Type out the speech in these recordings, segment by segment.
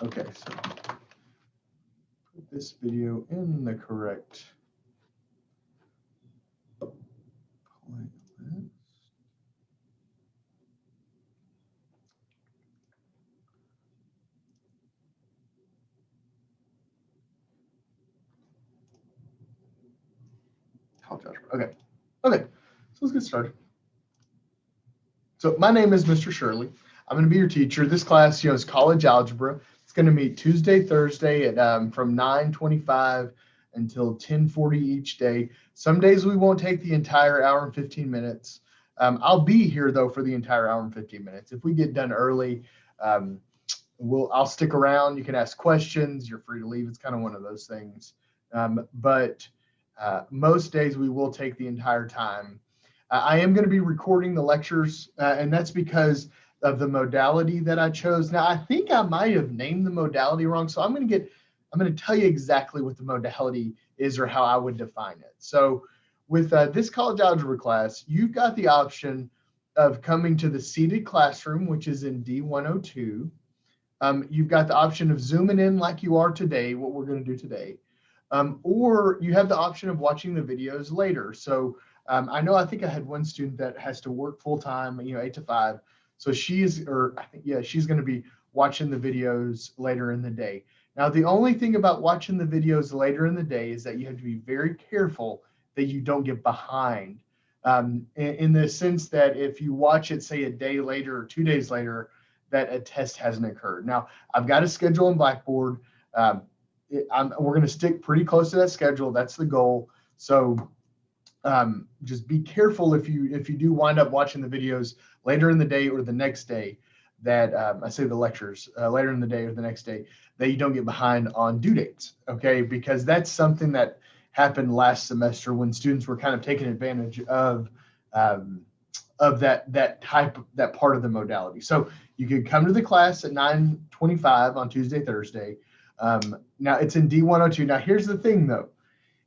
Okay, so put this video in the correct playlist. Okay. Okay. So let's get started. So my name is Mr. Shirley. I'm going to be your teacher. This class, is college algebra. It's going to meet Tuesday, Thursday at from 9:25 until 10:40 each day. Some days we won't take the entire hour and 15 minutes. I'll be here though for the entire hour and 15 minutes. If we get done early, I'll stick around. You can ask questions. You're free to leave. It's kind of one of those things. But most days we will take the entire time. I am going to be recording the lectures, and that's because of the modality that I chose. Now, I think I might have named the modality wrong, so I'm going to tell you exactly what the modality is or how I would define it. So with this college algebra class, you've got the option of coming to the seated classroom, which is in D102. You've got the option of zooming in like you are today, what we're going to do today. Or you have the option of watching the videos later. So I think I had one student that has to work full time, 8 to 5. So she's going to be watching the videos later in the day. Now, the only thing about watching the videos later in the day is that you have to be very careful that you don't get behind. In the sense that if you watch it, say a day later or 2 days later, that a test hasn't occurred. Now, I've got a schedule in Blackboard. We're going to stick pretty close to that schedule. That's the goal. So just be careful if you do wind up watching the videos later in the day or the next day, that I say the lectures later in the day or the next day, that you don't get behind on due dates. Okay, because that's something that happened last semester when students were kind of taking advantage of that part of the modality. So you could come to the class at 9:25 on Tuesday, Thursday. Now it's in D102. Now here's the thing though.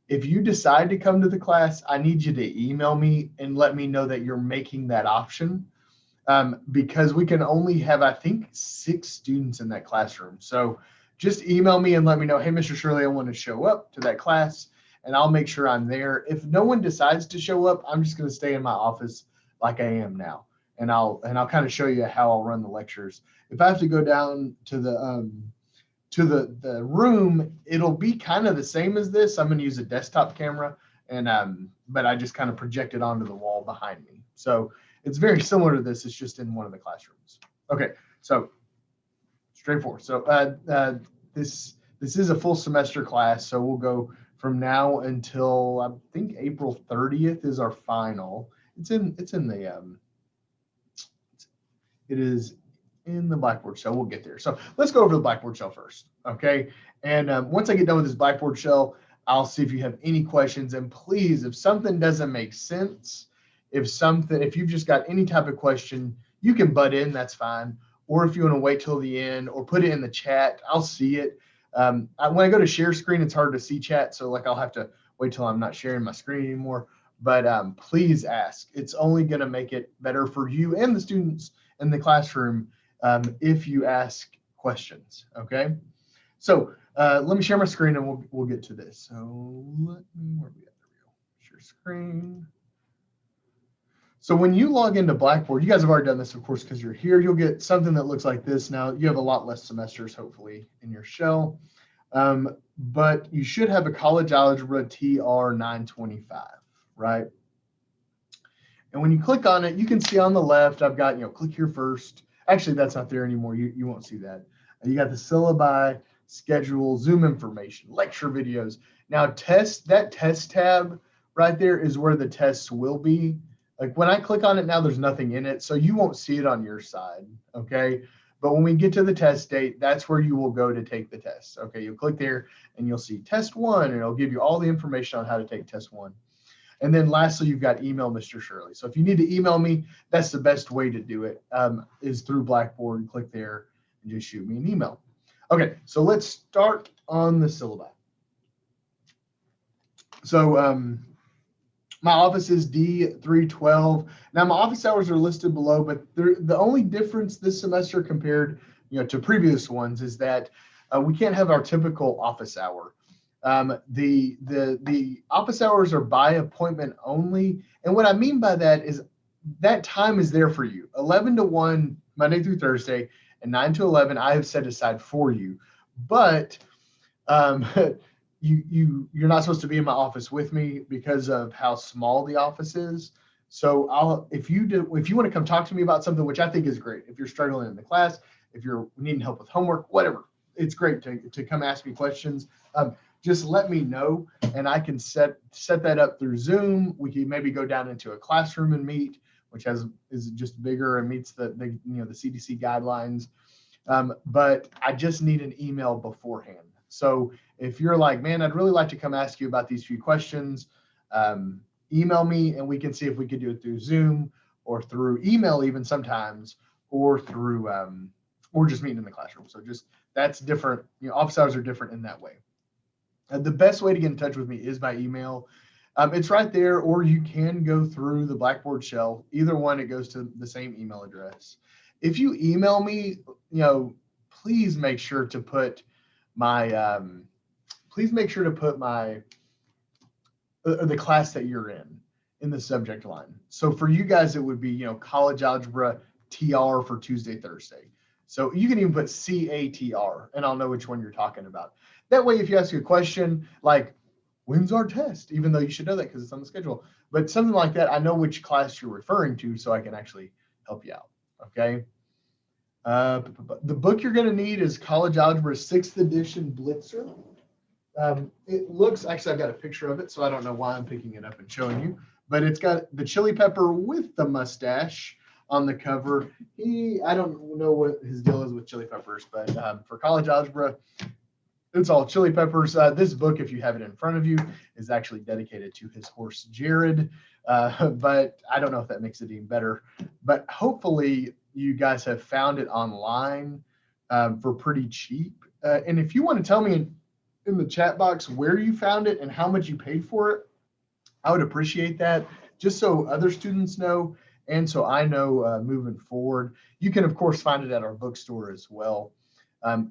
If you decide to come to the class, I need you to email me and let me know that you're making that option, because we can only have, I think, 6 students in that classroom. So just email me and let me know, hey, Mr. Shirley, I want to show up to that class, and I'll make sure I'm there. If no one decides to show up, I'm just going to stay in my office like I am now, and I'll kind of show you how I'll run the lectures. If I have to go down to the room, it'll be kind of the same as this. I'm going to use a desktop camera, and but I just kind of project it onto the wall behind me. So it's very similar to this. It's just in one of the classrooms. Okay, so straightforward. So this is a full semester class. So we'll go from now until I think April 30th is our final. It is in the Blackboard shell. We'll get there. So let's go over the Blackboard shell first, okay? And once I get done with this Blackboard shell, I'll see if you have any questions. And please, if something doesn't make sense, if you've just got any type of question, you can butt in, that's fine. Or if you want to wait till the end or put it in the chat, I'll see it. When I go to share screen, it's hard to see chat. So I'll have to wait till I'm not sharing my screen anymore. But please ask. It's only going to make it better for you and the students in the classroom if you ask questions, okay? So let me share my screen and we'll get to this. So where are we at? There we go. Share screen. So when you log into Blackboard, you guys have already done this, of course, because you're here. You'll get something that looks like this. Now, you have a lot less semesters, hopefully, in your shell. But you should have a college algebra TR 925, right? And when you click on it, you can see on the left, I've got, click here first. Actually, that's not there anymore. You won't see that. You got the syllabi, schedule, Zoom information, lecture videos. Now, that test tab right there is where the tests will be. Like when I click on it now, there's nothing in it, so you won't see it on your side, okay? But when we get to the test date, that's where you will go to take the test, okay? You'll click there and you'll see test 1, and it'll give you all the information on how to take test 1. And then lastly, you've got email Mr. Shirley. So if you need to email me, that's the best way to do it, is through Blackboard. And click there and just shoot me an email. Okay, so let's start on the syllabi. So my office is D312. Now my office hours are listed below, but the only difference this semester compared to previous ones is that we can't have our typical office hour. The office hours are by appointment only. And what I mean by that is that time is there for you. 11 to 1, Monday through Thursday, and 9 to 11, I have set aside for you. But you're not supposed to be in my office with me because of how small the office is. So if you want to come talk to me about something, which I think is great, if you're struggling in the class, if you're needing help with homework, whatever, it's great to come ask me questions. Just let me know, and I can set that up through Zoom. We can maybe go down into a classroom and meet, which is just bigger and meets the CDC guidelines. But I just need an email beforehand. So if you're like, man, I'd really like to come ask you about these few questions, email me and we can see if we could do it through Zoom or through email even sometimes, or through or just meeting in the classroom. So just that's different. Office hours are different in that way. The best way to get in touch with me is by email. It's right there, or you can go through the Blackboard shell. Either one, it goes to the same email address. If you email me, please make sure to put my the class that you're in the subject line. So for you guys, it would be college algebra TR for Tuesday, Thursday. So you can even put CATR, and I'll know which one you're talking about. That way, if you ask a question like, when's our test? Even though you should know that because it's on the schedule. But something like that, I know which class you're referring to, so I can actually help you out. Okay. The book you're going to need is College Algebra 6th edition Blitzer. It looks, actually, I've got a picture of it, so I don't know why I'm picking it up and showing you. But it's got the chili pepper with the mustache on the cover. I don't know what his deal is with chili peppers, but for college algebra, it's all chili peppers. This book, if you have it in front of you, is actually dedicated to his horse, Jared. But I don't know if that makes it even better. But hopefully you guys have found it online for pretty cheap. And if you want to tell me in the chat box where you found it and how much you paid for it, I would appreciate that, just so other students know. And so I know moving forward. You can, of course, find it at our bookstore as well.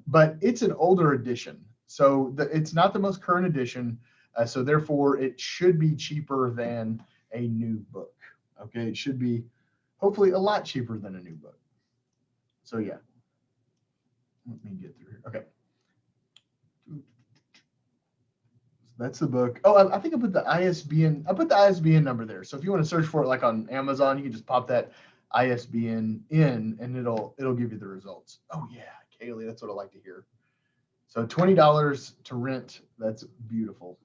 But it's an older edition. So it's not the most current edition. So therefore, it should be cheaper than a new book. Okay, it should be hopefully a lot cheaper than a new book. So yeah, let me get through here. Okay. That's the book. Oh, I think I put the ISBN. I put the ISBN number there. So if you want to search for it like on Amazon, you can just pop that ISBN in, and it'll give you the results. Oh yeah, Kaylee, that's what I like to hear. So $20 to rent. That's beautiful.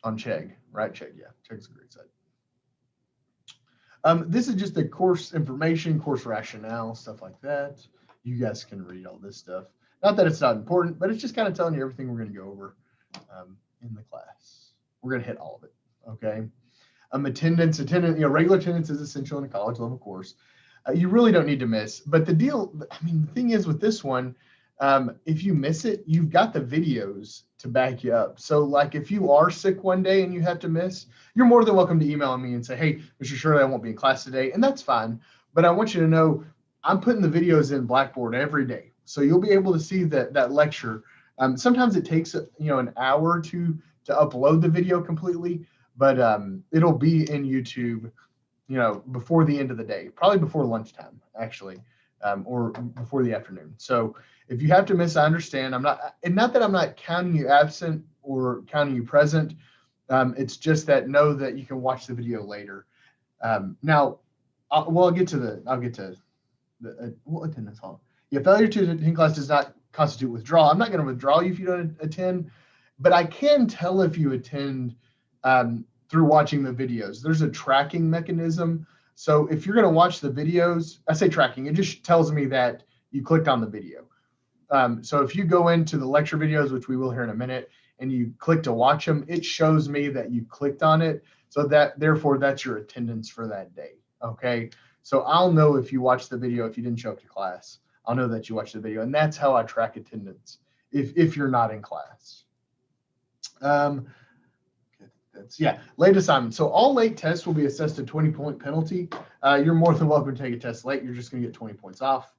On Chegg, right? Chegg, yeah. Chegg's a great site. This is just the course information, course rationale, stuff like that. You guys can read all this stuff. Not that it's not important, but it's just kind of telling you everything we're going to go over in the class. We're going to hit all of it, okay? Attendance, regular attendance is essential in a college level course. You really don't need to miss. But the thing is with this one, if you miss it, you've got the videos to back you up. So like if you are sick one day and you have to miss, you're more than welcome to email me and say, hey, Mr. Shirley, I won't be in class today. And that's fine. But I want you to know I'm putting the videos in Blackboard every day. So you'll be able to see that lecture. Sometimes it takes an hour to upload the video completely, but it'll be in YouTube, before the end of the day, probably before lunchtime, actually, or before the afternoon. So if you have to miss, I understand. Not that I'm not counting you absent or counting you present. It's just that know that you can watch the video later. Now, I'll get to the attendance hall. Yeah, failure to attend class does not constitute withdrawal. I'm not going to withdraw you if you don't attend, but I can tell if you attend through watching the videos. There's a tracking mechanism. So if you're going to watch the videos, I say tracking, it just tells me that you clicked on the video. So if you go into the lecture videos, which we will here in a minute, and you click to watch them, it shows me that you clicked on it. So therefore that's your attendance for that day. Okay. So I'll know if you watched the video, if you didn't show up to class. I'll know that you watched the video, and that's how I track attendance if you're not in class. Late assignment. So all late tests will be assessed a 20-point penalty. You're more than welcome to take a test late. You're just going to get 20 points off.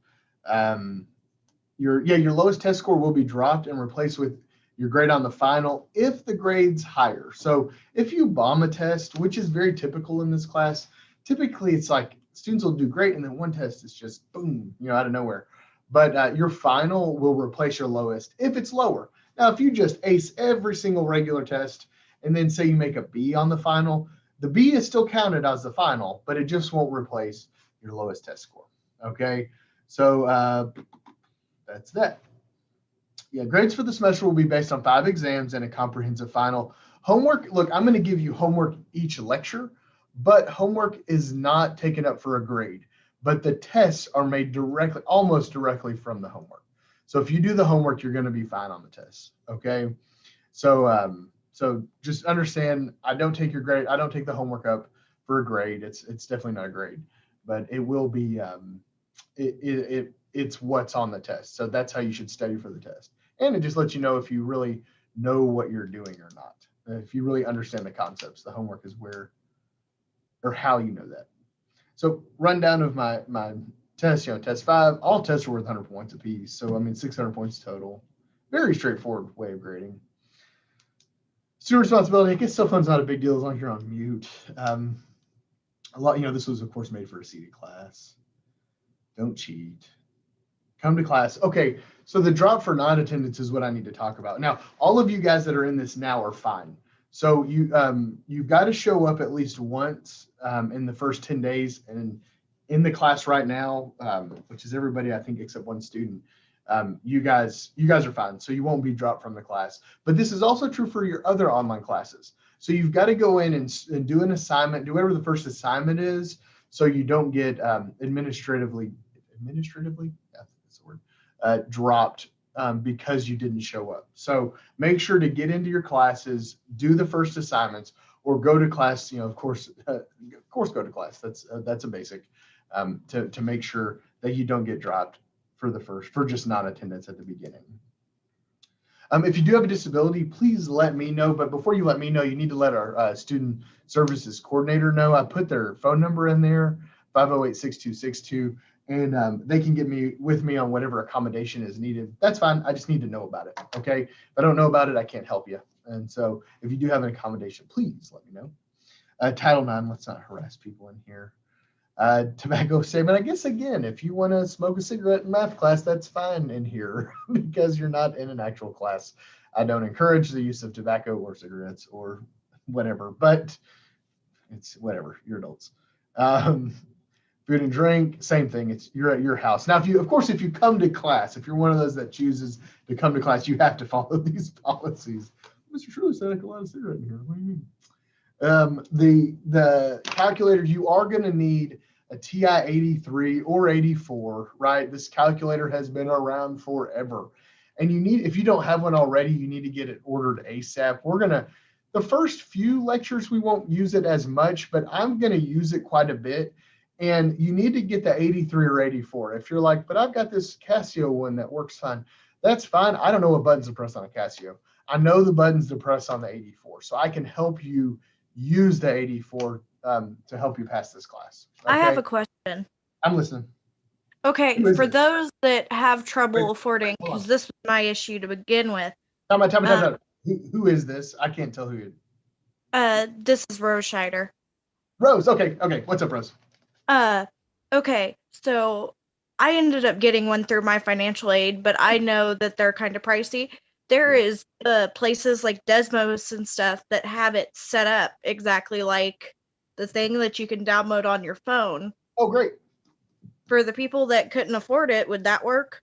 Your lowest test score will be dropped and replaced with your grade on the final if the grade's higher. So if you bomb a test, which is very typical in this class, typically it's like students will do great and then one test is just boom, out of nowhere. But your final will replace your lowest if it's lower. Now, if you just ace every single regular test and then say you make a B on the final, the B is still counted as the final, but it just won't replace your lowest test score. Okay, so that's that. Yeah, grades for the semester will be based on 5 exams and a comprehensive final. Homework, look, I'm going to give you homework each lecture, but homework is not taken up for a grade. But the tests are made directly, almost directly from the homework. So if you do the homework, you're going to be fine on the test. Okay. So just understand, I don't take your grade, I don't take the homework up for a grade. It's definitely not a grade, but it will be it's what's on the test. So that's how you should study for the test. And it just lets you know if you really know what you're doing or not. If you really understand the concepts, the homework is where or how you know that. So rundown of my test, test 5, all tests are worth 100 points apiece. So, 600 points total. Very straightforward way of grading. Student responsibility, I guess cell phone's not a big deal as long as you're on mute. This was, of course, made for a seated class. Don't cheat. Come to class. Okay, so the drop for non-attendance is what I need to talk about. Now, all of you guys that are in this now are fine. So you've got to show up at least once in the first 10 days. And in the class right now, which is everybody, I think, except one student, you guys are fine. So you won't be dropped from the class. But this is also true for your other online classes. So you've got to go in and do an assignment, do whatever the first assignment is, so you don't get administratively, yeah, that's the word, dropped because you didn't show up. So make sure to get into your classes, do the first assignments, or go to class. Of course, go to class. That's a basic to make sure that you don't get dropped for just non-attendance at the beginning. If you do have a disability, please let me know. But before you let me know, you need to let our student services coordinator know. I put their phone number in there, 508-6262. And they can get with me on whatever accommodation is needed. That's fine. I just need to know about it. Okay. If I don't know about it, I can't help you. And so if you do have an accommodation, please let me know. Title IX, let's not harass people in here. Tobacco statement. I guess, again, if you want to smoke a cigarette in math class, that's fine in here because you're not in an actual class. I don't encourage the use of tobacco or cigarettes or whatever, but it's whatever. You're adults. Food and drink, same thing. You're at your house. Now, if you come to class, if you're one of those that chooses to come to class, you have to follow these policies. Mr. Shirley said I could light a cigarette in here. What do you mean? The calculators, you are going to need a TI 83 or 84, right? This calculator has been around forever. And if you don't have one already, you need to get it ordered ASAP. The first few lectures, we won't use it as much, but I'm going to use it quite a bit. And you need to get the 83 or 84. If you're like, but I've got this Casio one that works fine, that's fine. I don't know what buttons to press on a Casio. I know the buttons to press on the 84. So I can help you use the 84 to help you pass this class. Okay? I have a question. I'm listening. Okay, for those that have trouble affording, because this was my issue to begin with. Tell me. Who is this? I can't tell who you are. This is Rose Scheider. Rose, okay. What's up, Rose? Okay, so I ended up getting one through my financial aid, but I know that they're kind of pricey. There is places like Desmos and stuff that have it set up exactly like the thing that you can download on your phone. Oh, great. For the people that couldn't afford it, would that work?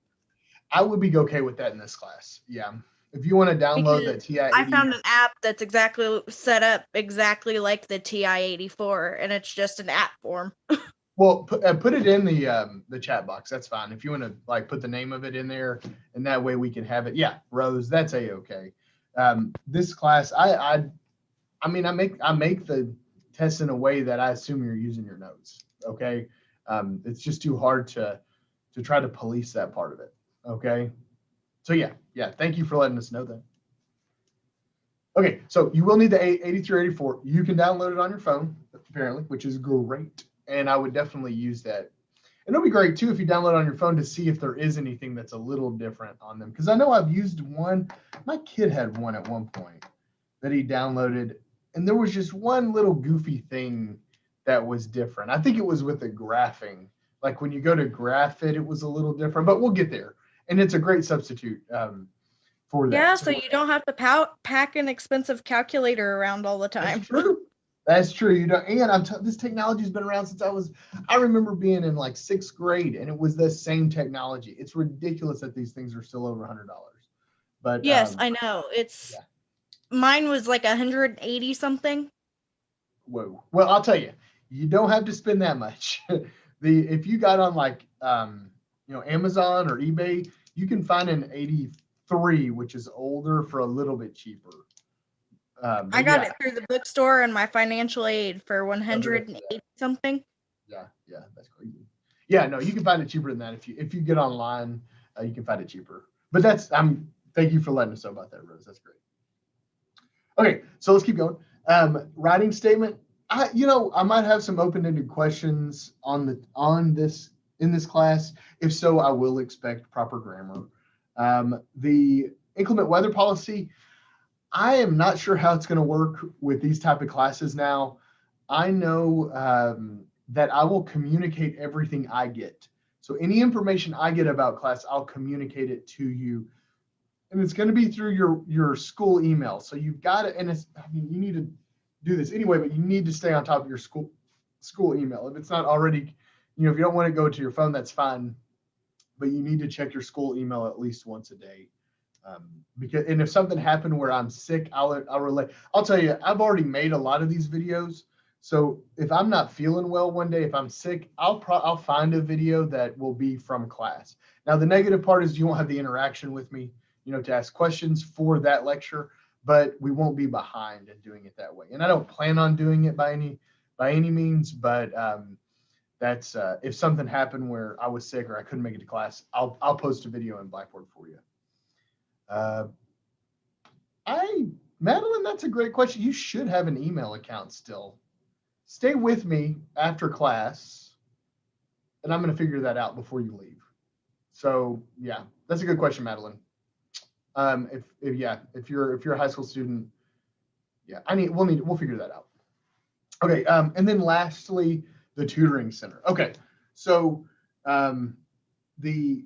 I would be okay with that in this class. Yeah. If you want to download the TI 80. I found an app that's exactly set up exactly like the TI 84, and it's just an app form. Well, put it in the chat box. That's fine. If you want to put the name of it in there, and that way we can have it. Yeah, Rose, that's a-okay. This class, I make the tests in a way that I assume you're using your notes. Okay, it's just too hard to try to police that part of it. Okay, so yeah. Thank you for letting us know that. Okay, so you will need the 83, 84. You can download it on your phone, apparently, which is great. And I would definitely use that. And it'll be great too if you download on your phone to see if there is anything that's a little different on them. Because I know I've used one, my kid had one at one point that he downloaded, and there was just one little goofy thing that was different. I think it was with the graphing. Like when you go to graph it, it was a little different, but we'll get there. And it's a great substitute for that. Yeah, so you don't have to pack an expensive calculator around all the time. That's true. That's true. You don't, and this technology has been around since I remember being in like 6th grade, and it was the same technology. It's ridiculous that these things are still over $100. But yes, I know. Mine was like 180 something. Whoa. Well, I'll tell you, you don't have to spend that much. If you got on like Amazon or eBay, you can find an 83, which is older, for a little bit cheaper. I got it through the bookstore and my financial aid for 180 something. Yeah, that's crazy. Yeah, no, you can find it cheaper than that if you get online. You can find it cheaper. But thank you for letting us know about that, Rose. That's great. Okay, so let's keep going. Writing statement. I might have some open-ended questions in this class. If so, I will expect proper grammar. The inclement weather policy, I am not sure how it's going to work with these type of classes now. I know that I will communicate everything I get. So any information I get about class, I'll communicate it to you. And it's going to be through your school email. So you've got it, and you need to do this anyway, but you need to stay on top of your school email. If it's not already, if you don't want to go to your phone, that's fine. But you need to check your school email at least once a day. And if something happened where I'm sick, I'll relay. I'll tell you, I've already made a lot of these videos. So if I'm not feeling well one day, if I'm sick, I'll find a video that will be from class. Now, the negative part is you won't have the interaction with me, to ask questions for that lecture, but we won't be behind in doing it that way. And I don't plan on doing it by any means, but that's if something happened where I was sick or I couldn't make it to class, I'll post a video in Blackboard for you. Madeline, that's a great question. You should have an email account still. Stay with me after class, and I'm going to figure that out before you leave. So yeah, that's a good question, Madeline. If you're a high school student, we'll figure that out. Okay, and then lastly, the tutoring center. Okay, so the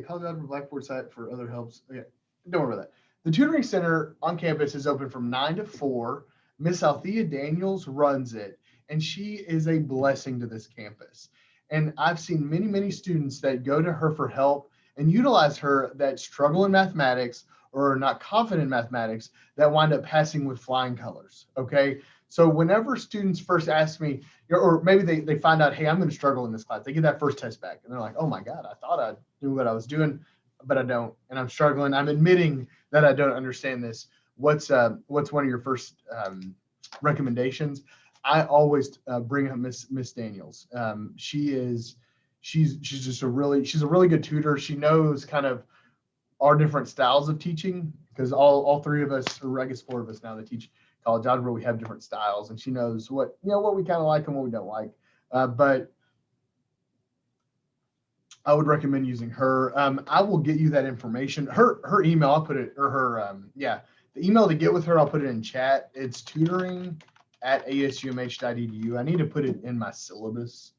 College Algebra Blackboard site for other helps. Okay, don't worry about that. The tutoring center on campus is open from 9 to 4. Miss Althea Daniels runs it, and she is a blessing to this campus. And I've seen many, many students that go to her for help and utilize her that struggle in mathematics or are not confident in mathematics that wind up passing with flying colors. Okay. So whenever students first ask me, or maybe they find out, hey, I'm going to struggle in this class, they get that first test back and they're like, oh my God, I thought I knew what I was doing, but I don't, and I'm struggling. I'm admitting that I don't understand this. What's one of your first recommendations? I always bring up Miss Daniels. She's just a really good tutor. She knows kind of our different styles of teaching, because all three of us, or I guess 4 of us now that teach college algebra, we have different styles, and she knows what we kind of like and what we don't like. But I would recommend using her. I will get you that information. Her email, I'll put it, or the email to get with her, I'll put it in chat. It's tutoring@asumh.edu. I need to put it in my syllabus.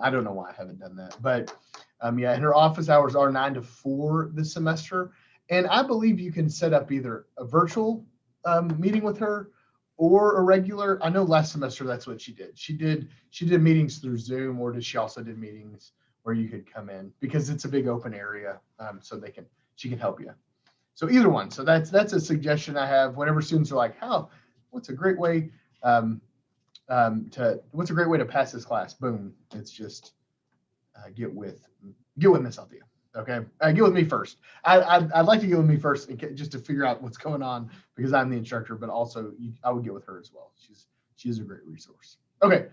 I don't know why I haven't done that, but and her office hours are 9 to 4 this semester. And I believe you can set up either a virtual meeting with her or a regular. I know last semester that's what she did. She did meetings through Zoom, or she also did meetings where you could come in, because it's a big open area, so she can help you. So either one. So that's a suggestion I have whenever students are like, what's a great way to pass this class? Boom. It's just get with Miss Althea. Okay. Get with me first. I'd like to get with me first just to figure out what's going on, because I'm the instructor, but also I would get with her as well. She's a great resource. Okay.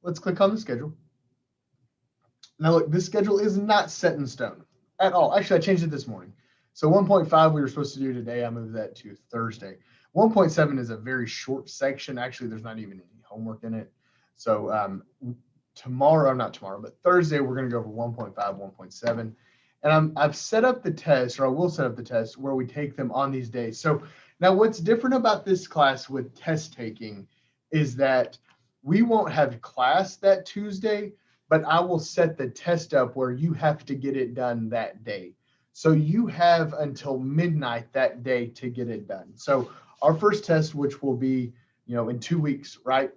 Let's click on the schedule. Now look, this schedule is not set in stone at all. Actually, I changed it this morning. So 1.5 we were supposed to do today. I moved that to Thursday. 1.7 is a very short section. Actually, there's not even any homework in it. So not tomorrow, but Thursday, we're going to go over 1.5, 1.7. And I've set up the test, or I will set up the test where we take them on these days. So now what's different about this class with test taking is that we won't have class that Tuesday, but I will set the test up where you have to get it done that day. So you have until midnight that day to get it done. So our first test, which will be, in 2 weeks, right?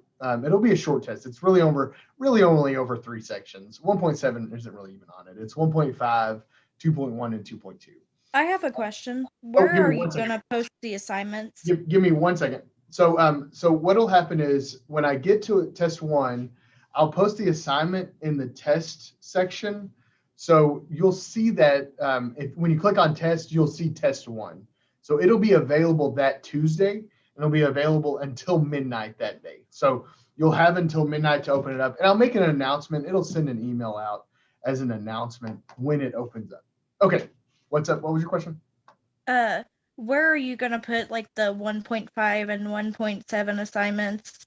It'll be a short test. It's really only over 3 sections. 1.7 isn't really even on it. It's 1.5, 2.1, and 2.2. I have a question. Where give me are you one second. going to post the assignments? Give me 1 second. So what'll happen is when I get to test 1, I'll post the assignment in the test section. So you'll see that when you click on test, you'll see test 1. So it'll be available that Tuesday, and it'll be available until midnight that day. So you'll have until midnight to open it up. And I'll make an announcement. It'll send an email out as an announcement when it opens up. Okay, what's up? What was your question? Where are you going to put like the 1.5 and 1.7 assignments?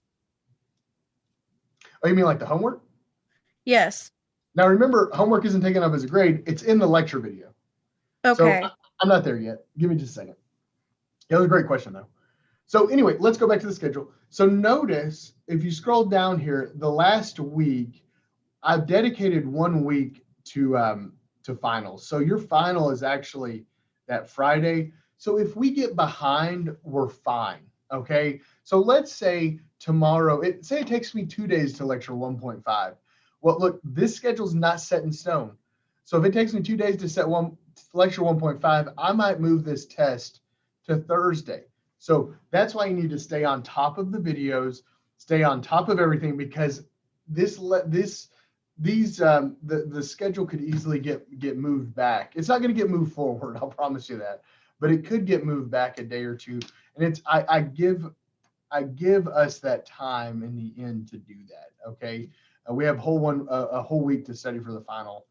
Oh, you mean like the homework? Yes. Now remember, homework isn't taken up as a grade. It's in the lecture video. Okay. So I'm not there yet. Give me just a second. Yeah, that was a great question though. So anyway, let's go back to the schedule. So notice if you scroll down here, the last week, I've dedicated 1 week to finals. So your final is actually that Friday. So if we get behind, we're fine. Okay. So let's say tomorrow, say it takes me 2 days to lecture 1.5. Well, look, this schedule's not set in stone. So if it takes me 2 days to lecture 1.5, I might move this test to Thursday. So that's why you need to stay on top of the videos, stay on top of everything, because the schedule could easily get moved back. It's not going to get moved forward, I'll promise you that, but it could get moved back a day or two. And I give us that time in the end to do that. Okay, we have a whole week to study for the final.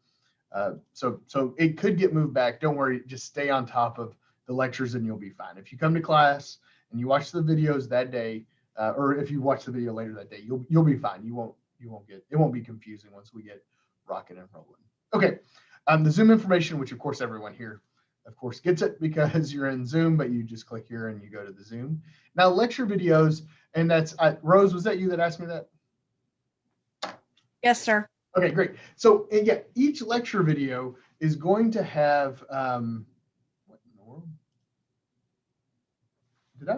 So it could get moved back. Don't worry, just stay on top of the lectures and you'll be fine. If you come to class and you watch the videos that day, or if you watch the video later that day, you'll be fine. It won't be confusing once we get rocking and rolling. Okay, the Zoom information, which of course everyone here, of course, gets it because you're in Zoom, but you just click here and you go to the Zoom. Now lecture videos, and that's Rose. Was that you that asked me that? Yes, sir. Okay, great. So yeah, each lecture video is going to have what in the world? I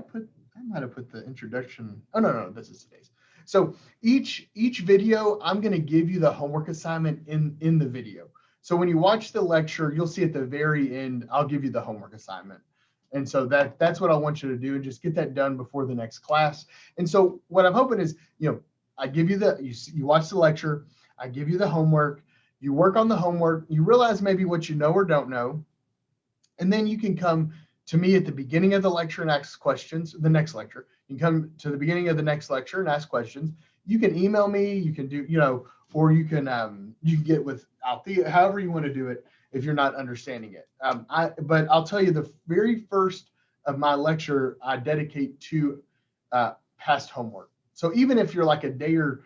might have put the introduction. Oh no, this is today's. So each video, I'm going to give you the homework assignment in the video. So when you watch the lecture, you'll see at the very end, I'll give you the homework assignment. And so that's what I want you to do, and just get that done before the next class. And so what I'm hoping is, I give you you watch the lecture, I give you the homework, you work on the homework, you realize maybe what you know or don't know, and then you can come to me at the beginning of the lecture and ask questions. The next lecture, you can come to the beginning of the next lecture and ask questions. You can email me, you can do, or you can get with Althea, however you want to do it if you're not understanding it. But I'll tell you, the very first of my lecture, I dedicate to past homework. So even if you're like a day or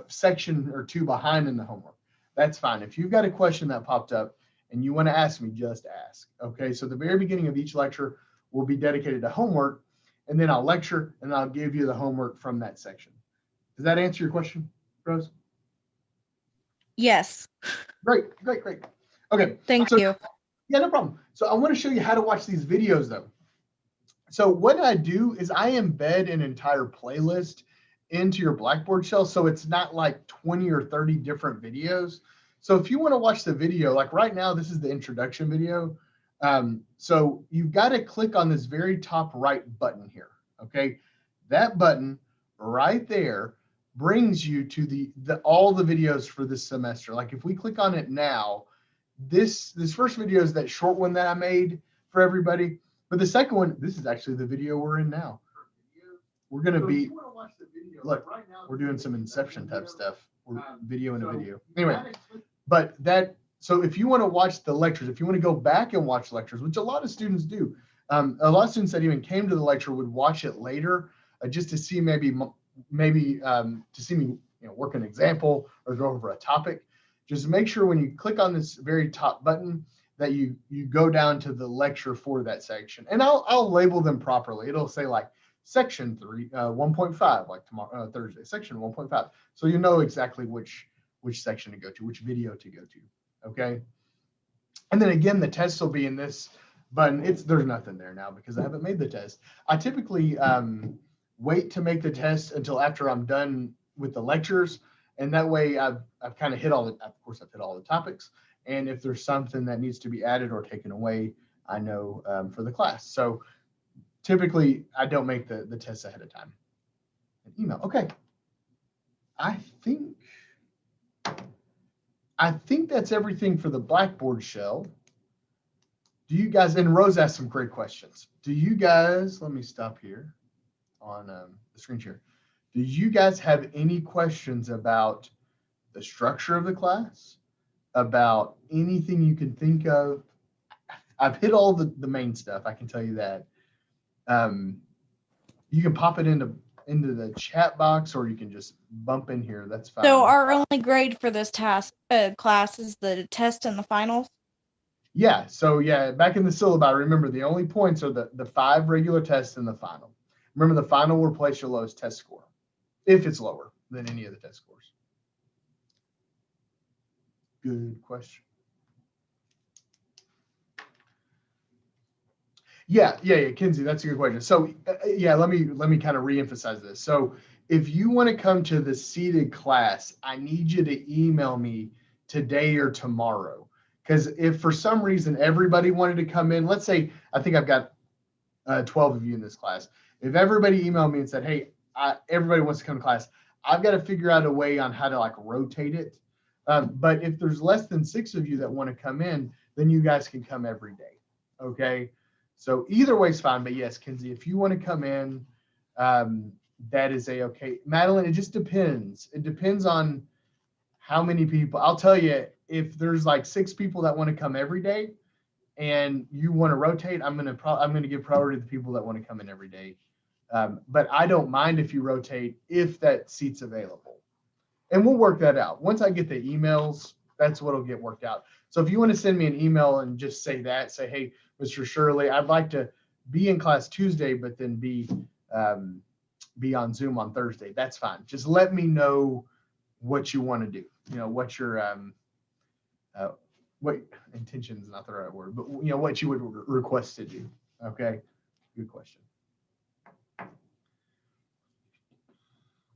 section or 2 behind in the homework, that's fine. If you've got a question that popped up and you want to ask me, just ask. Okay, so the very beginning of each lecture will be dedicated to homework, and then I'll lecture and I'll give you the homework from that section. Does that answer your question, Rose? Yes. Great. Okay. Thank you. Yeah, no problem. So I want to show you how to watch these videos though. So what I do is I embed an entire playlist into your Blackboard shell. So it's not like 20 or 30 different videos. So if you want to watch the video, like right now, this is the introduction video. So you've got to click on this very top right button here. Okay. That button right there brings you to all the videos for this semester. Like if we click on it now, this first video is that short one that I made for everybody. But the second one, this is actually the video we're in now. We're going to be, look, we're doing some Inception type stuff. We're video in a video. Anyway, but so if you want to watch the lectures, if you want to go back and watch lectures, which a lot of students do, a lot of students that even came to the lecture would watch it later just to see maybe to see me, work an example or go over a topic, just make sure when you click on this very top button that you go down to the lecture for that section. And I'll label them properly. It'll say like section 1.5, like tomorrow, Thursday, section 1.5. So you know exactly which section to go to, which video to go to. Okay. And then again, the test will be in this button. There's nothing there now because I haven't made the test. I typically wait to make the test until after I'm done with the lectures. And that way I've kind of hit all the topics. And if there's something that needs to be added or taken away, I know for the class. So typically I don't make the tests ahead of time. An email. Okay. I think that's everything for the Blackboard shell. Do you guys, and Rose asked some great questions. Do you guys, let me stop here on the screen share. Do you guys have any questions about the structure of the class, about anything you can think of? I've hit all the main stuff, I can tell you that. You can pop it into the chat box, or you can just bump in here. That's fine. So our only grade for this class is the test and the finals? Yeah. So yeah, back in the syllabi, remember the only points are the 5 regular tests and the final. Remember, the final will replace your lowest test score if it's lower than any of the test scores. Good question. Yeah, Kinsey, that's a good question. So yeah, let me kind of reemphasize this. So if you want to come to the seated class, I need you to email me today or tomorrow. Because if for some reason everybody wanted to come in, let's say I think I've got 12 of you in this class. If everybody emailed me and said, hey, everybody wants to come to class, I've got to figure out a way on how to like rotate it. But if there's less than 6 of you that want to come in, then you guys can come every day. Okay. So either way is fine. But yes, Kinsey, if you want to come in, that is okay. Madeline, it just depends. It depends on how many people. I'll tell you, if there's like 6 people that want to come every day and you want to rotate, I'm going to give priority to the people that want to come in every day. But I don't mind if you rotate if that seat's available. And we'll work that out. Once I get the emails, that's what'll get worked out. So if you want to send me an email and just say, hey, Mr. Shirley, I'd like to be in class Tuesday, but then be on Zoom on Thursday. That's fine. Just let me know what you want to do. What your what intention is not the right word, but what you would request to do. Okay, good question.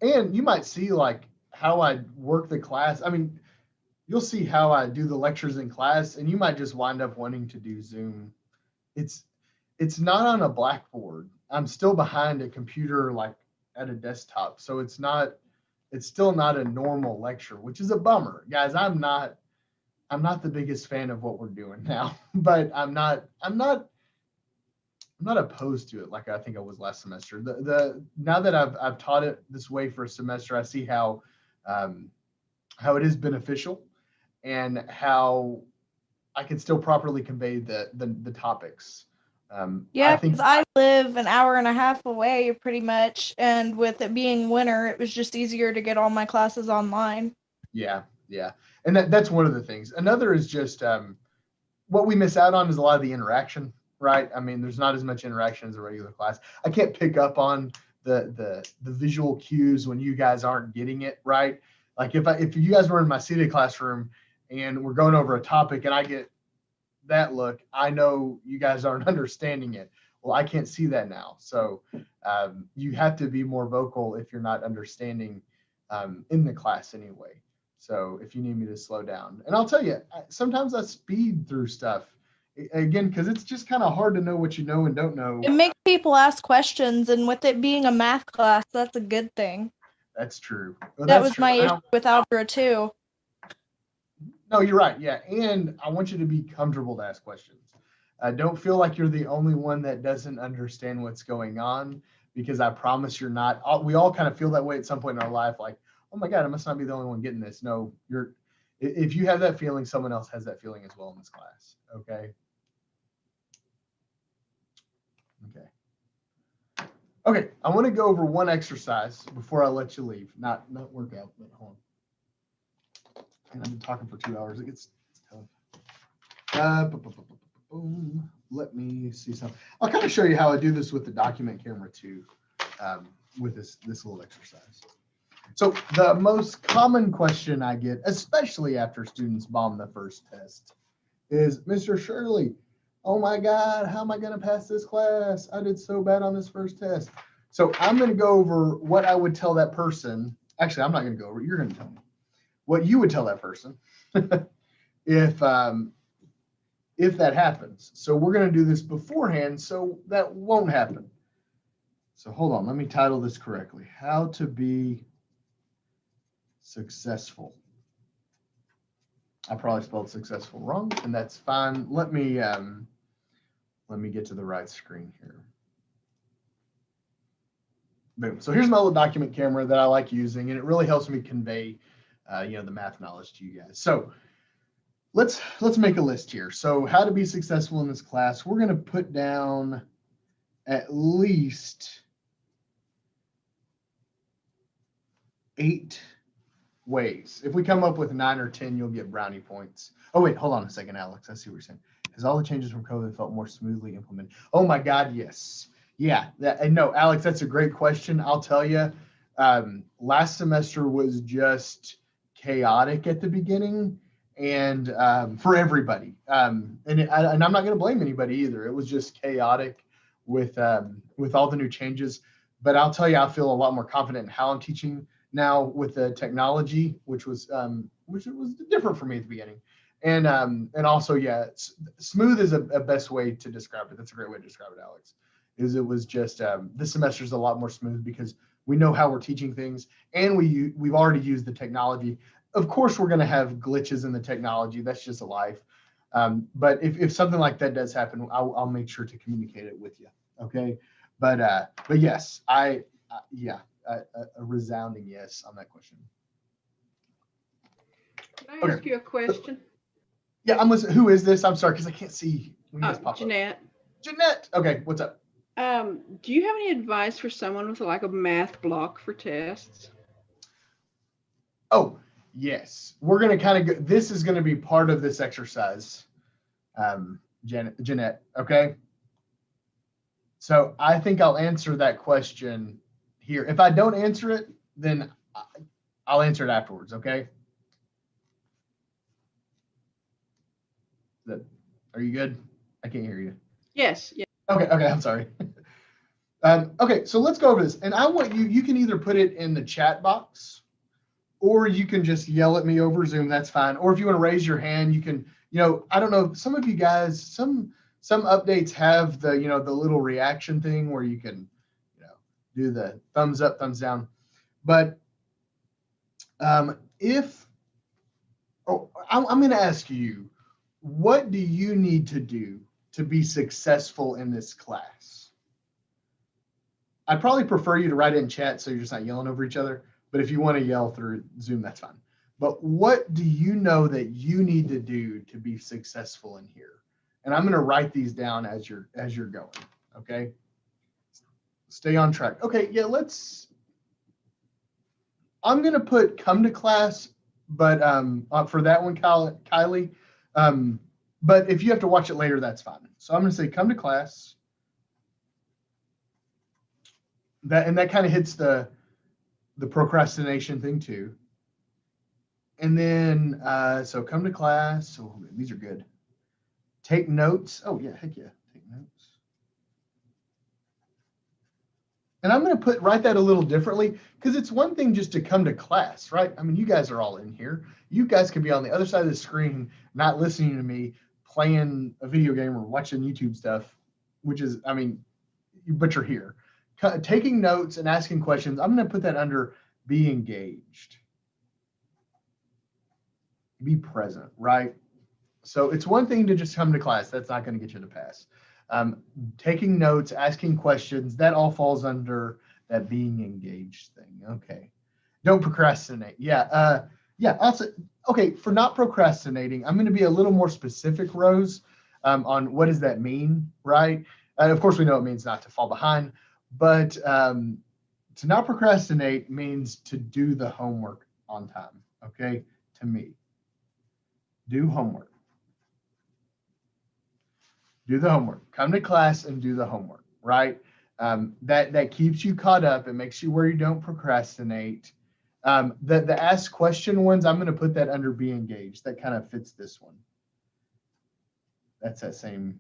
And you might see like how I work the class. I mean, you'll see how I do the lectures in class, and you might just wind up wanting to do Zoom. It's not on a Blackboard. I'm still behind a computer, like at a desktop. So it's still not a normal lecture, which is a bummer. Guys, I'm not the biggest fan of what we're doing now, but I'm not opposed to it like I think I was last semester. Now that I've taught it this way for a semester, I see how it is beneficial and how I can still properly convey the topics. Yeah, because I live an hour and a half away pretty much, and with it being winter, it was just easier to get all my classes online. Yeah. And that's one of the things. Another is just what we miss out on is a lot of the interaction, right? I mean, there's not as much interaction as a regular class. I can't pick up on the visual cues when you guys aren't getting it, right? Like if you guys were in my seated classroom and we're going over a topic and I get that look, I know you guys aren't understanding it. Well, I can't see that now. So you have to be more vocal if you're not understanding in the class anyway. So if you need me to slow down, and I'll tell you, sometimes I speed through stuff again, because it's just kind of hard to know what you know and don't know. It makes people ask questions, and with it being a math class, that's a good thing. That's true. That was my issue with algebra too. No, you're right. Yeah. And I want you to be comfortable to ask questions. Don't feel like you're the only one that doesn't understand what's going on, because I promise you're not. We all kind of feel that way at some point in our life, like, oh my God, I must not be the only one getting this. No, if you have that feeling, someone else has that feeling as well in this class. Okay. Okay, I want to go over one exercise before I let you leave. Not workout, but hold on. And I've been talking for 2 hours. It gets tough. Boom. Let me see something. I'll kind of show you how I do this with the document camera too, with this little exercise. So the most common question I get, especially after students bomb the first test, is, Mr. Shirley, oh my God, how am I going to pass this class? I did so bad on this first test. So I'm going to go over what I would tell that person. Actually, I'm not going to go over it. You're going to tell me what you would tell that person if that happens. So we're going to do this beforehand so that won't happen. So hold on, let me title this correctly. How to be successful. I probably spelled successful wrong, and that's fine. Let me get to the right screen here. Boom. So here's my little document camera that I like using, and it really helps me convey, the math knowledge to you guys. So let's make a list here. So how to be successful in this class. We're going to put down at least 8 ways. If we come up with 9 or 10, you'll get brownie points. Oh, wait, hold on a second, Alex. I see what you're saying. Has all the changes from COVID felt more smoothly implemented? Oh my God, yes. Yeah, no, Alex, that's a great question. I'll tell you, last semester was just chaotic at the beginning, and for everybody. And I'm not going to blame anybody either. It was just chaotic with all the new changes. But I'll tell you, I feel a lot more confident in how I'm teaching now with the technology, which was different for me at the beginning. And also, yeah, smooth is a best way to describe it. That's a great way to describe it, Alex. It was just this semester is a lot more smooth because we know how we're teaching things, and we've already used the technology. Of course, we're going to have glitches in the technology. That's just life. But if something like that does happen, I'll make sure to communicate it with you. Okay. But yes, a resounding yes on that question. Can I ask you a question? Yeah, I'm listening. Who is this? I'm sorry, because I can't see. Jeanette. Jeanette. Okay, what's up? Do you have any advice for someone with like a math block for tests? Oh, yes. We're going to kind of this is going to be part of this exercise, Jeanette. Okay. So I think I'll answer that question here. If I don't answer it, then I'll answer it afterwards. Okay. Are you good? I can't hear you. Yes. Yeah. Okay. I'm sorry. Okay. So let's go over this. And I want you can either put it in the chat box, or you can just yell at me over Zoom. That's fine. Or if you want to raise your hand, you can, I don't know. Some of you guys, some updates have the, the little reaction thing where you can, do the thumbs up, thumbs down. But I'm going to ask you, what do you need to do to be successful in this class? I'd probably prefer you to write it in chat so you're just not yelling over each other. But if you want to yell through Zoom, that's fine. But what do you know that you need to do to be successful in here? And I'm going to write these down as you're going. Okay. Stay on track. Okay. Yeah. I'm going to put come to class, but for that one, Kylie. But if you have to watch it later, that's fine. So I'm going to say come to class. That kind of hits the procrastination thing too. And then, so come to class. Oh, these are good. Take notes. Oh yeah, heck yeah, take notes. And I'm going to write that a little differently, because it's one thing just to come to class, right? I mean, you guys are all in here. You guys could be on the other side of the screen, not listening to me, playing a video game or watching YouTube stuff, which is, but you're here. Taking notes and asking questions, I'm going to put that under be engaged. Be present, right? So it's one thing to just come to class. That's not going to get you to pass. Taking notes, asking questions, that all falls under that being engaged thing. Okay. Don't procrastinate. Yeah. Also, okay, for not procrastinating, I'm going to be a little more specific, Rose, on what does that mean, right? Of course, we know it means not to fall behind, But to not procrastinate means to do the homework on time. Okay, to me, do homework. Do the homework. Come to class and do the homework. Right. That keeps you caught up. It makes you where you don't procrastinate. The ask question ones, I'm going to put that under be engaged. That kind of fits this one. That's that same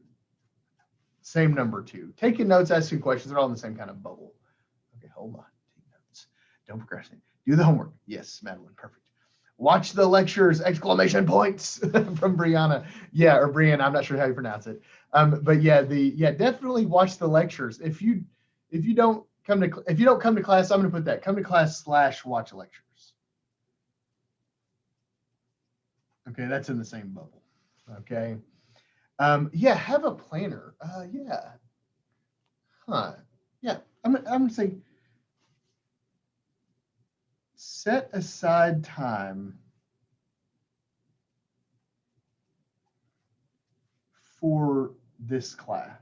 number 2. Taking notes, asking questions, they're all in the same kind of bubble. Okay, hold on. Take notes. Don't procrastinate. Do the homework. Yes, Madeline, perfect. Watch the lectures, exclamation points from Brianna. Yeah, or Brianna, I'm not sure how you pronounce it. But yeah, definitely watch the lectures. If you don't come to class, I'm going to put that. Come to class / watch lectures. Okay, that's in the same bubble. Okay. Yeah, have a planner. Yeah. Huh. Yeah, I'm going to say set aside time for this class.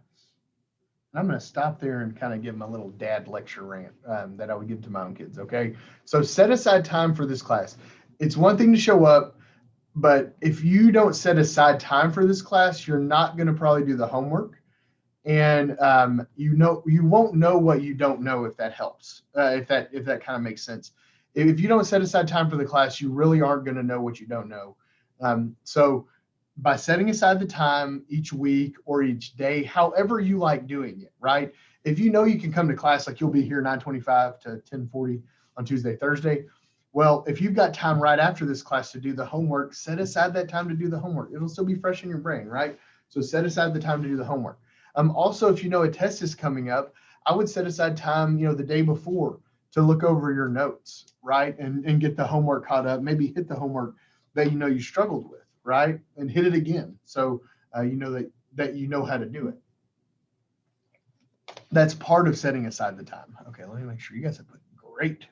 And I'm going to stop there and kind of give them a little dad lecture rant that I would give to my own kids. Okay. So set aside time for this class. It's one thing to show up, but if you don't set aside time for this class, you're not going to probably do the homework. And you won't know what you don't know, if that helps, if that kind of makes sense. If you don't set aside time for the class, you really aren't going to know what you don't know. So by setting aside the time each week or each day, however you like doing it, right? If you know you can come to class, like you'll be here 9:25 to 10:40 on Tuesday, Thursday. Well, if you've got time right after this class to do the homework, set aside that time to do the homework. It'll still be fresh in your brain, right? So set aside the time to do the homework. Also, if you know a test is coming up, I would set aside time, the day before to look over your notes, right? And get the homework caught up, maybe hit the homework that you struggled with, right? And hit it again. So that you know how to do it. That's part of setting aside the time. Okay, let me make sure you guys have put great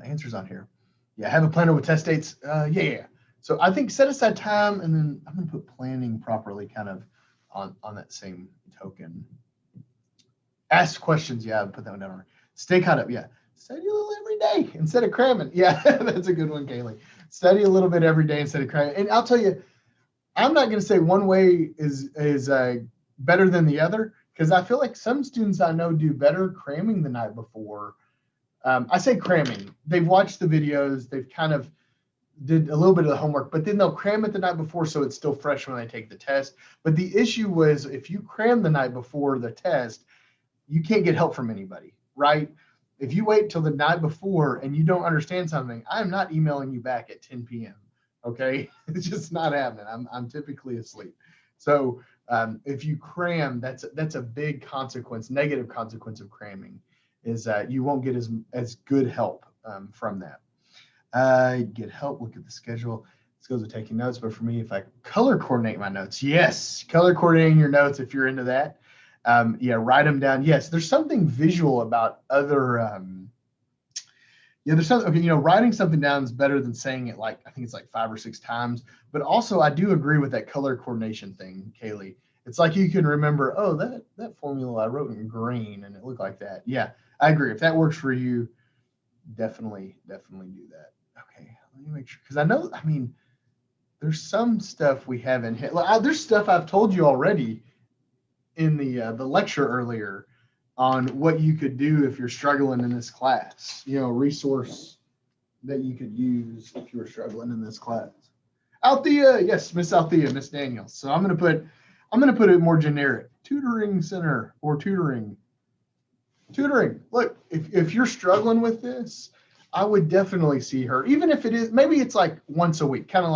answers on here. Yeah, have a planner with test dates. Yeah. So I think set aside time, and then I'm going to put planning properly kind of on that same token. Ask questions. Yeah, put that one down. Stay caught up. Yeah. Study a little every day instead of cramming. Yeah, that's a good one, Kaylee. Study a little bit every day instead of cramming. And I'll tell you, I'm not going to say one way is better than the other, because I feel like some students I know do better cramming the night before. I say cramming. They've watched the videos. They've kind of did a little bit of the homework, but then they'll cram it the night before so it's still fresh when they take the test. But the issue was, if you cram the night before the test, you can't get help from anybody, right? If you wait till the night before and you don't understand something, I'm not emailing you back at 10 p.m. Okay, it's just not happening. I'm typically asleep. So if you cram, that's a big consequence, negative consequence of cramming, is that you won't get as good help from that. Get help, look at the schedule. This goes with taking notes, but for me, if I color coordinate my notes, yes, color coordinating your notes if you're into that. Write them down. Yes, there's something visual about other. There's something. Okay, writing something down is better than saying it I think it's 5 or 6 times. But also, I do agree with that color coordination thing, Kaylee. It's like you can remember, oh, that formula I wrote in green and it looked like that. Yeah, I agree. If that works for you, definitely do that. Okay, let me make sure, because I know, there's some stuff we haven't hit. There's stuff I've told you already in the lecture earlier on what you could do if you're struggling in this class. Resource that you could use if you were struggling in this class. Althea, yes, Miss Althea, Miss Daniels. So I'm gonna put it more generic. Tutoring center or tutoring. Look, if you're struggling with this, I would definitely see her, even if it is, maybe it's once a week, kind of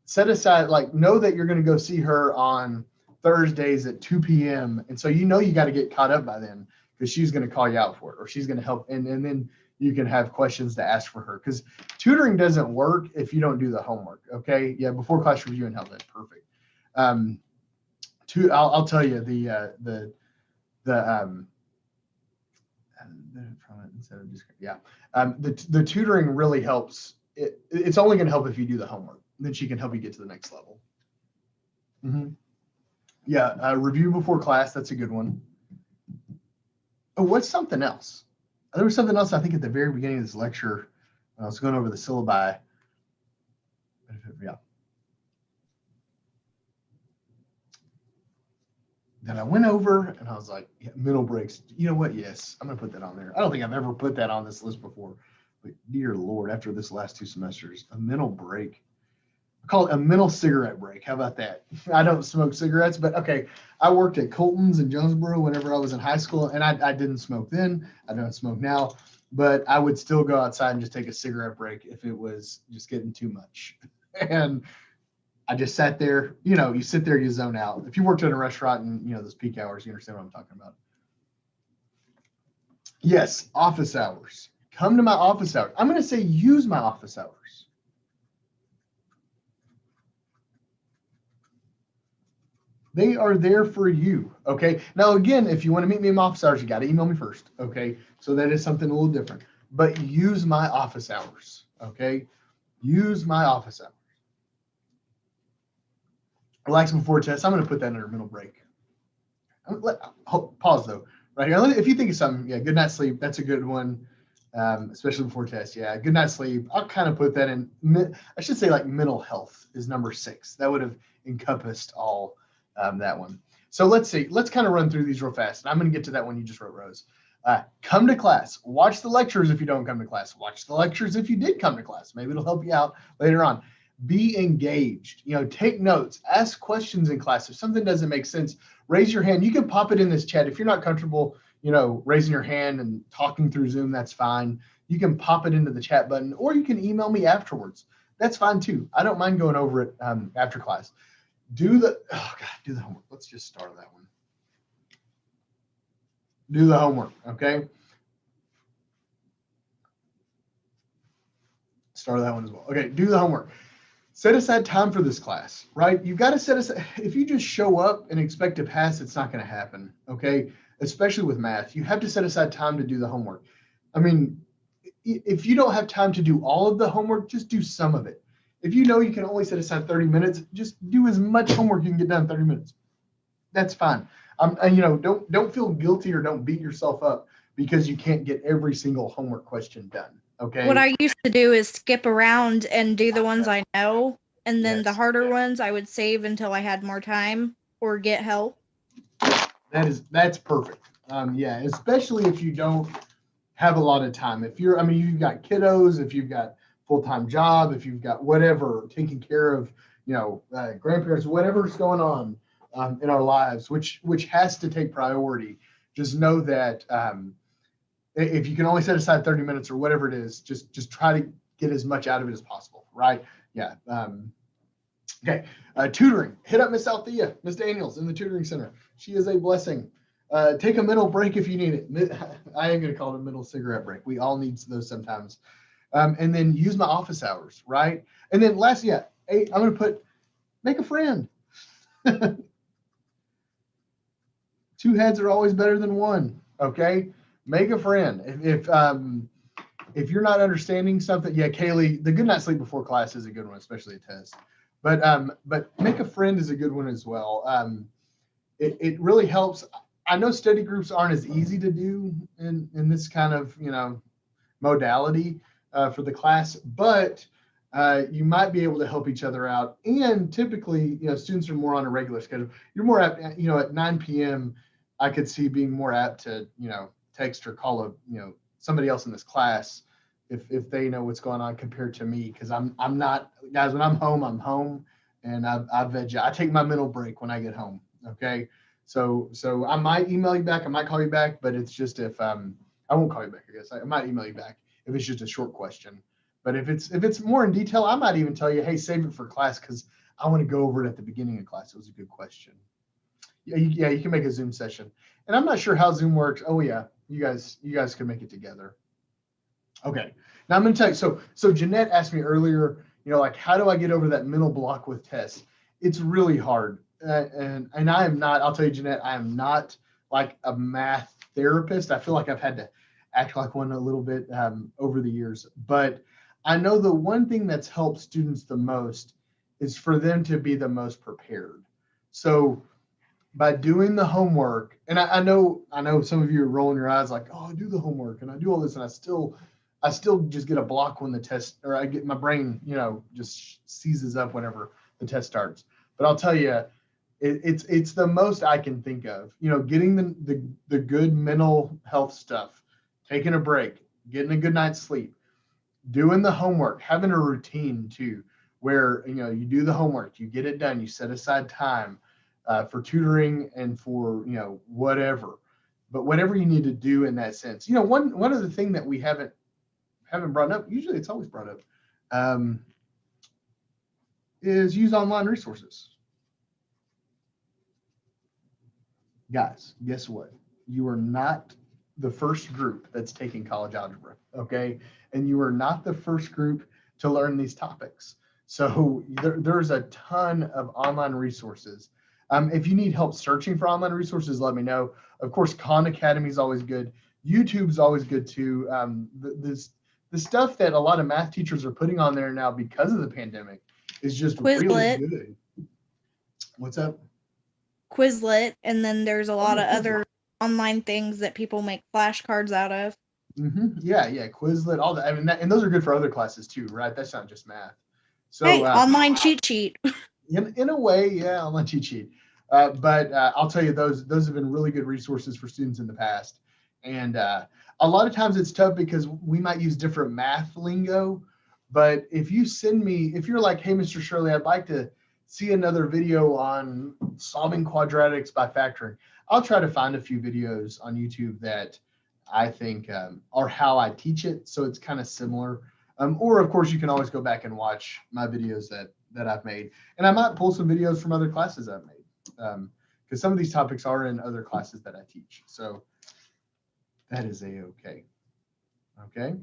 set aside, know that you're going to go see her on Thursdays at 2 p.m. And so you got to get caught up by then, because she's going to call you out for it, or she's going to help. And then you can have questions to ask for her, because tutoring doesn't work if you don't do the homework. Okay. Yeah. Before class review and help, that's perfect. I'll tell you the tutoring really helps. It's only going to help if you do the homework. Then she can help you get to the next level. Mm-hmm. Yeah, review before class. That's a good one. Oh, what's something else? There was something else I think at the very beginning of this lecture when I was going over the syllabi. Yeah. Then I went over and I was like, yeah, middle breaks. You know what? Yes, I'm going to put that on there. I don't think I've ever put that on this list before. But dear Lord, after this last 2 semesters, a mental break. I call it a mental cigarette break. How about that? I don't smoke cigarettes, but okay. I worked at Colton's in Jonesboro whenever I was in high school, and I didn't smoke then. I don't smoke now, but I would still go outside and just take a cigarette break if it was just getting too much. And I just sat there, you sit there, you zone out. If you worked at a restaurant and, those peak hours, you understand what I'm talking about. Yes, office hours. Come to my office hours. I'm going to say use my office hours. They are there for you, okay? Now, again, if you want to meet me in my office hours, you got to email me first, okay? So that is something a little different. But use my office hours, okay? Use my office hours. Relax before test. I'm going to put that under middle break. Pause, though. Right here. If you think of something, yeah, good night's sleep. That's a good one, especially before test. Yeah, good night's sleep. I'll kind of put that in. I should say like mental health is number 6. That would have encompassed all that one. So let's see. Let's kind of run through these real fast. And I'm going to get to that one you just wrote, Rose. Come to class. Watch the lectures if you don't come to class. Watch the lectures if you did come to class. Maybe it'll help you out later on. Be engaged. Take notes. Ask questions in class. If something doesn't make sense, raise your hand. You can pop it in this chat. If you're not comfortable, raising your hand and talking through Zoom, that's fine. You can pop it into the chat button, or you can email me afterwards. That's fine too. I don't mind going over it after class. Do the homework. Let's just start that one. Do the homework, okay? Start that one as well. Okay, do the homework. Set aside time for this class, right? You've got to set aside. If you just show up and expect to pass, it's not going to happen, okay? Especially with math. You have to set aside time to do the homework. I mean, if you don't have time to do all of the homework, just do some of it. If you know you can only set aside 30 minutes, just do as much homework you can get done in 30 minutes. That's fine. And don't feel guilty or don't beat yourself up because you can't get every single homework question done. Okay. What I used to do is skip around and do the ones I know, and then the harder ones I would save until I had more time or get help. That's perfect. Yeah, especially if you don't have a lot of time. If you've got kiddos, if you've got full-time job, if you've got whatever, taking care of, grandparents, whatever's going on in our lives, which has to take priority. Just know that if you can only set aside 30 minutes or whatever it is, just try to get as much out of it as possible, right? Yeah. Okay. Tutoring. Hit up Miss Althea, Miss Daniels in the tutoring center. She is a blessing. Take a mental break if you need it. I am going to call it a mental cigarette break. We all need those sometimes. And then use my office hours, right? And then lastly, I'm going to make a friend. 2 heads are always better than 1. Okay, make a friend. If you're not understanding something, yeah, Kaylee, the good night sleep before class is a good one, especially a test. But make a friend is a good one as well. It really helps. I know study groups aren't as easy to do in this kind of modality for the class, but you might be able to help each other out. And typically, students are more on a regular schedule. You're more apt, at 9 p.m. I could see being more apt to, text or call somebody else in this class if they know what's going on compared to me. Cause I'm not, guys, when I'm home and I veg out. I take my mental break when I get home. Okay. So I might email you back. I might call you back, but it's just if, I won't call you back, I guess. I might email you back if it's just a short question. But if it's more in detail, I might even tell you, hey, save it for class because I want to go over it at the beginning of class. It was a good question. Yeah, you can make a Zoom session. And I'm not sure how Zoom works. Oh yeah, you guys can make it together. Okay. Now I'm going to tell you. So Jeanette asked me earlier, how do I get over that mental block with tests? It's really hard. And I am not, I'll tell you, Jeanette, I am not like a math therapist. I feel like I've had to act like one a little bit over the years. But I know the one thing that's helped students the most is for them to be the most prepared. So by doing the homework, and I know some of you are rolling your eyes like, oh, I do the homework and I do all this, and I still just get a block when the test, or I get my brain, just seizes up whenever the test starts. But I'll tell you, it's the most I can think of. Getting the good mental health stuff, taking a break, getting a good night's sleep, doing the homework, having a routine too, where you do the homework, you get it done, you set aside time for tutoring and for whatever, but whatever you need to do in that sense. One of the thing that we haven't brought up, usually it's always brought up, is use online resources. Guys, guess what? You are not the first group that's taking college algebra, okay? And you are not the first group to learn these topics. So there's a ton of online resources. If you need help searching for online resources, let me know. Of course, Khan Academy is always good. YouTube's always good too. The stuff that a lot of math teachers are putting on there now because of the pandemic is just really good. What's up? Quizlet, and then there's a lot of other online things that people make flashcards out of. Yeah, Quizlet, all that. I mean, and those are good for other classes too, right? That's not just math. So hey, online cheat sheet. in a way, yeah, online cheat sheet. But I'll tell you, those have been really good resources for students in the past. And a lot of times it's tough because we might use different math lingo. But if you're like, hey, Mr. Shirley, I'd like to see another video on solving quadratics by factoring, I'll try to find a few videos on YouTube that I think are how I teach it. So it's kind of similar. Or of course, you can always go back and watch my videos that I've made. And I might pull some videos from other classes I've made, because some of these topics are in other classes that I teach. So that is a-okay. Okay.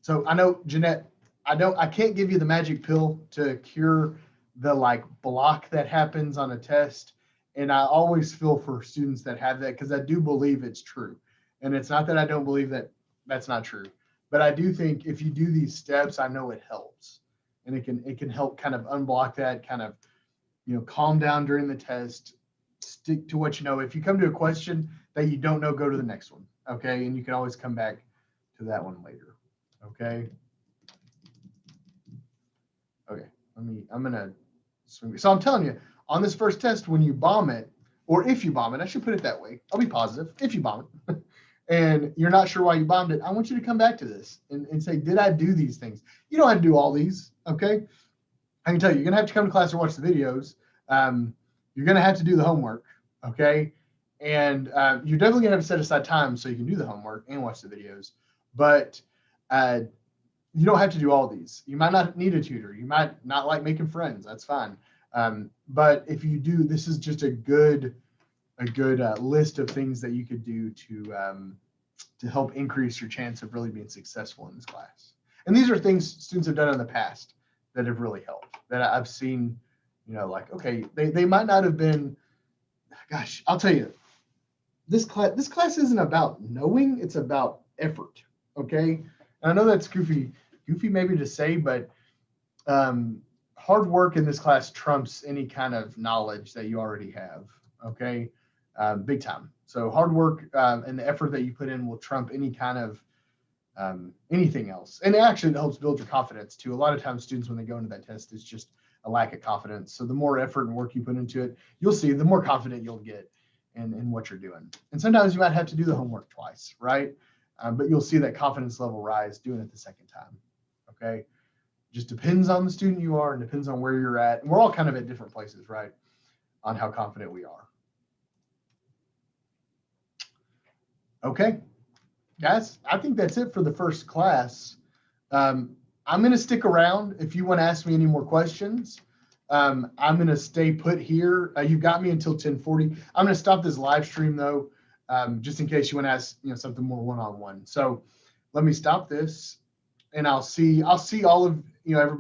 So I know, Jeanette, I can't give you the magic pill to cure the block that happens on a test. And I always feel for students that have that, because I do believe it's true. And it's not that I don't believe that that's not true, but I do think if you do these steps, I know it helps. And it can help kind of unblock that, kind of, calm down during the test, stick to what you know. If you come to a question that you don't know, go to the next one. Okay. And you can always come back to that one later. Okay. Okay. I'm going to swing. So I'm telling you, on this first test, when you bomb it, or if you bomb it, I should put it that way. I'll be positive. If you bomb it and you're not sure why you bombed it, I want you to come back to this and say, did I do these things? You don't have to do all these. Okay. I can tell you, you're going to have to come to class and watch the videos. You're going to have to do the homework. Okay. And you're definitely going to have to set aside time so you can do the homework and watch the videos. But you don't have to do all these. You might not need a tutor. You might not like making friends. That's fine. But if you do, this is just a good list of things that you could do to help increase your chance of really being successful in this class. And these are things students have done in the past that have really helped, that I've seen, okay, they might not have been, gosh, I'll tell you, this class isn't about knowing, it's about effort. Okay. And I know that's goofy maybe to say, but hard work in this class trumps any kind of knowledge that you already have. Okay. Big time. So hard work and the effort that you put in will trump any kind of anything else. And it actually helps build your confidence too. A lot of times students, when they go into that test, it's just a lack of confidence. So the more effort and work you put into it, you'll see the more confident you'll get in what you're doing. And sometimes you might have to do the homework twice, right? But you'll see that confidence level rise doing it the second time. Okay. Just depends on the student you are and depends on where you're at. And we're all kind of at different places, right? On how confident we are. Okay, guys, I think that's it for the first class. I'm going to stick around if you want to ask me any more questions. I'm going to stay put here. You got me until 10:40. I'm going to stop this live stream though, just in case you want to ask something more one-on-one. So let me stop this, and I'll see all of everybody.